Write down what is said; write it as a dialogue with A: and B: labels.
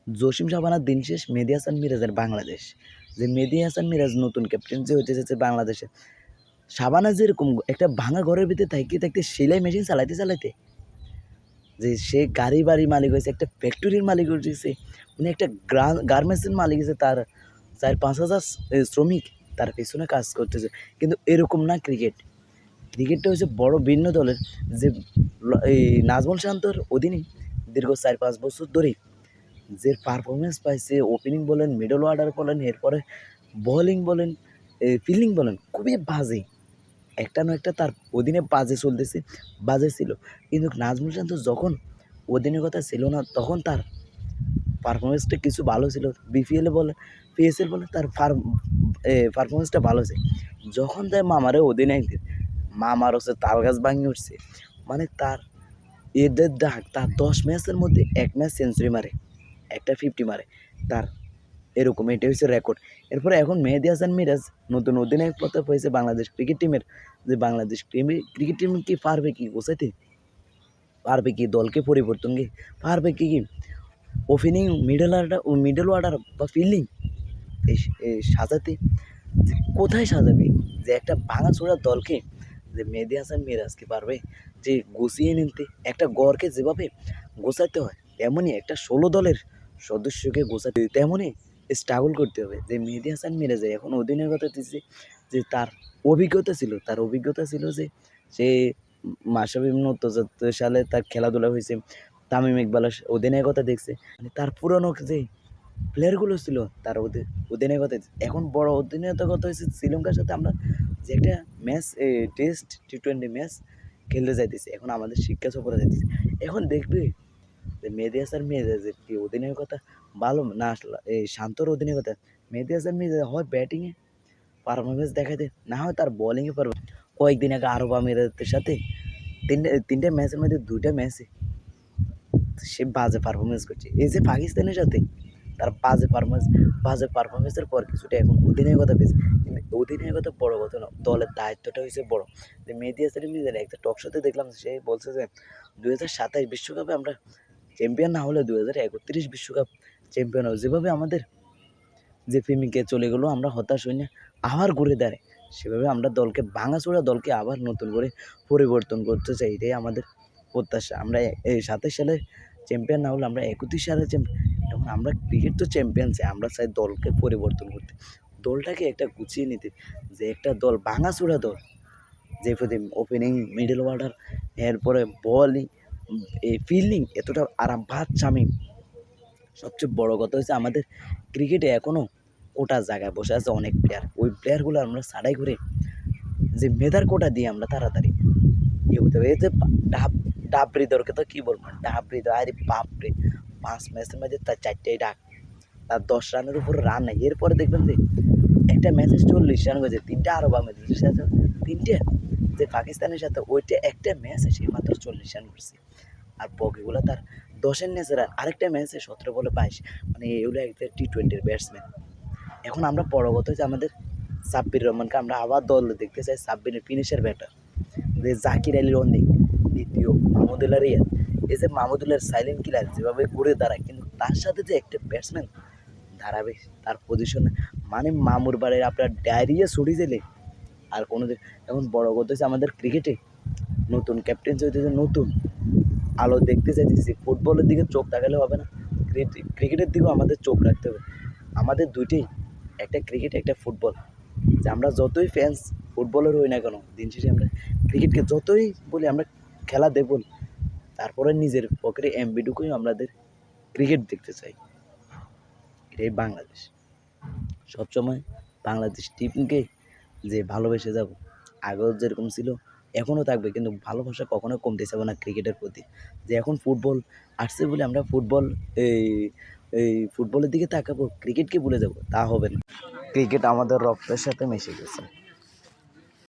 A: জসিম শাবানার দিন শেষ, মেহেদী হাসান মিরাজের বাংলাদেশ। যে মেহেদী হাসান মিরাজ নতুন ক্যাপ্টেন যে হতে যাচ্ছে বাংলাদেশে, শাবানা যেরকম একটা ভাঙা ঘরের ভিতরে থাকতে সেলাই মেশিন চালাইতে যে সে গাড়ি বাড়ি মালিক হয়েছে, একটা ফ্যাক্টরির মালিক হয়েছে, মানে একটা গার্মেন্টসের মালিক হয়েছে, তার 4-5 হাজার শ্রমিক তার পেছনে কাজ করতেছে। কিন্তু এরকম না ক্রিকেটটা হচ্ছে বড় ভিন্ন দলের, যে এই নাজমুল শান্তর অধীনে দীর্ঘ 4-5 বছর ধরেই যে পারফরমেন্স পাইছে, ওপেনিং বলেন, মিডল অর্ডার বলেন, এরপরে বোলিং বলেন, ফিল্ডিং বলেন, খুবই বাজে। একটা না একটা তার অধীনে বাজে ছিল। কিন্তু নাজমুল শান্ত যখন অধিনায়কতা ছিল না, তখন তার পারফরমেন্সটা কিছু ভালো ছিল। বিপিএলে বলেন, পিএসএল বলেন, তার পারফরমেন্সটা ভালো ছিল। যখন তার মামারে অধিনায়ক দিন, মামার হচ্ছে তাল গাছ ভাঙিয়ে উঠছে। মানে তার এদের ডাক, তার 10 ম্যাচের মধ্যে 1 ম্যাচ সেঞ্চুরি মারে, একটা 50 মারে তার, এরকম এটাই হচ্ছে রেকর্ড। এরপরে এখন মেহেদী হাসান মিরাজ নতুন অধিনায়ক পদে হয়েছে বাংলাদেশ ক্রিকেট টিমের। যে বাংলাদেশ ক্রিকেট টিম কি পারবে কি গোছাইতে, পারবে কি দলকে পরিবর্তন কি পারবে কি ওপেনিং, মিডল অর্ডার বা ফিল্ডিং এই সাজাতে, যে কোথায় সাজাবে? যে একটা ভাঙাচোরা দলকে যে মেহেদী হাসান মিরাজ কি পারবে যে গুছিয়ে নিতে? একটা গড়কে যেভাবে গোছাতে হয়, তেমনই একটা 16 দলের সদস্যকে গোছাতে, তেমনই স্ট্রাগল করতে হবে। যে মেহেদী হাসান মিরাজে এখন অধিনায়কতা দিচ্ছে, যে তার অভিজ্ঞতা ছিল যে সে মাশরাফি বিন মুর্তজা সালে তার খেলাধুলা হয়েছে, তামিম ইকবালের অধিনায়কতা দেখছে, মানে তার পুরনো যে প্লেয়ারগুলো ছিল তার অধিনায়কতা। এখন বড় অধিনায়কতা হয়েছে শ্রীলঙ্কার সাথে, আমরা যে একটা ম্যাচ, টেস্ট T20 ম্যাচ খেলতে যাইতেছি, এখন আমাদের শিক্ষা সফরে যাইতেছি। এখন দেখবে যে মেহেদী হাসান মিরাজের কি অধিনায়কতা ভালো না, আসলে এই শান্তর অধিনায়কতা। মেহেদী হাসান মিরাজ হয় ব্যাটিংয়ে পারফরমেন্স দেখাতে, না হয় তার বোলিংয়ে পারবে। কয়েকদিন আগে আরব আমিরাতের সাথে তিনটে ম্যাচের মধ্যে 2টা ম্যাচে সে বাজে পারফরমেন্স করছে। এই যে পাকিস্তানের সাথে তার বাজে পারফরমেন্সের পর কিছুটা এখন অধিনায়কতা পেয়েছে। কিন্তু অধিনায়কতা বড় কথা না, দলের দায়িত্বটা হয়েছে বড়। যে মেহেদী হাসান মিরাজের একটা টক শোতে দেখলাম, সে বলছে যে 2027 বিশ্বকাপে আমরা চ্যাম্পিয়ন না হলে 2031 বিশ্বকাপ চ্যাম্পিয়ন হবে। যেভাবে আমাদের যে প্রেমিকে চলে গেলো, আমরা হতাশ হই না, আবার ঘুরে দাঁড়াই, সেভাবে আমরা দলকে, ভাঙাচোরা দলকে আবার নতুন করে পরিবর্তন করতে চাই। এটাই আমাদের প্রত্যাশা। আমরা এই 27 সালে চ্যাম্পিয়ন না হলে আমরা 31 সালে চ্যাম্পিয়ন। এখন আমরা ক্রিকেট তো চ্যাম্পিয়ন চাই, আমরা চাই দলকে পরিবর্তন করতে, দলটাকে একটা গুছিয়ে নিতে। যে একটা দল ভাঙাচোরা দল, যে প্রতি ওপেনিং, মিডল অর্ডার, এরপরে বলিং, এই ফিল্ডিং এতটা আরাম শামীম। সবচেয়ে বড় কথা হচ্ছে আমাদের ক্রিকেটে এখনও কোটা জায়গায় বসে আছে অনেক প্লেয়ার। ওই প্লেয়ারগুলো আমরা ছাঁটাই করে যে মেধার কোটা দিয়ে আমরা তাড়াতাড়ি ইয়ে করতে হবে। এই যে ডাবরিদরকে তো কী বলবো, ডাবরিদর আরে বাপরে, 5 ম্যাচের মধ্যে তার 4টাই ডাক, তার 10 রানের উপর রান নাই। এরপরে দেখবেন যে একটা ম্যাচে 40 রান করেছে, 3টা আরব আমিরাতের সাথে, 3টে যে পাকিস্তানের সাথে, ওইটা একটা ম্যাচে সে মাত্র 40 রান করছে। আর বাকিগুলো তার 10-এর নিচে রান। আরেকটা ম্যাচে 17 বলে 22, মানে এগুলো একটা T20-র ব্যাটসম্যান। এখন আমরা পরবর্তী হচ্ছে আমাদের সাব্বির রহমানকে আমরা আবার দলে দেখতে চাই, সাব্বিরের ফিনিশার ব্যাটার। যে জাকির আলী রনি দ্বিতীয়, মাহমুদুল্লাহ রিয়াদ, এই যে মাহমুদুল্লাহর সাইলেন্ট কিলার যেভাবে ঘুরে দাঁড়ায়, কিন্তু তার সাথে যে একটা ব্যাটসম্যান দাঁড়াবে তার পজিশনে, মানে মামুর বাড়ির আপনার ডায়রিয়া ছড়িয়ে দিলে আর কোনো। এখন বড় কথা হচ্ছে আমাদের ক্রিকেটে নতুন ক্যাপ্টেন হইতেছে, নতুন আলো দেখতে চাইতেছি। ফুটবলের দিকে চোখ তাকালে হবে না, ক্রিকেটের দিকেও আমাদের চোখ রাখতে হবে। আমাদের দুইটাই, একটা ক্রিকেট, একটা ফুটবল। যে আমরা যতই ফ্যান্স ফুটবলের হই না কেন, দিন শেষে আমরা ক্রিকেটকে যতই বলি আমরা খেলা দেখব, তারপরে নিজের পকেটে এমবি ঢুকুই আমাদের ক্রিকেট দেখতে চাই। এটাই বাংলাদেশ। সবসময় বাংলাদেশ টিমকে যে ভালোবেসে যাব, আগেও যেরকম ছিল এখনও থাকবে, কিন্তু ভালোবাসা কখনো কমতে চাইবে না ক্রিকেটের প্রতি। যে এখন ফুটবল আসছে বলে আমরা এই এই ফুটবলের দিকে তাকাবো, ক্রিকেটকে ভুলে যাব, তা হবে না। ক্রিকেট আমাদের রক্তের সাথে মিশে গেছে।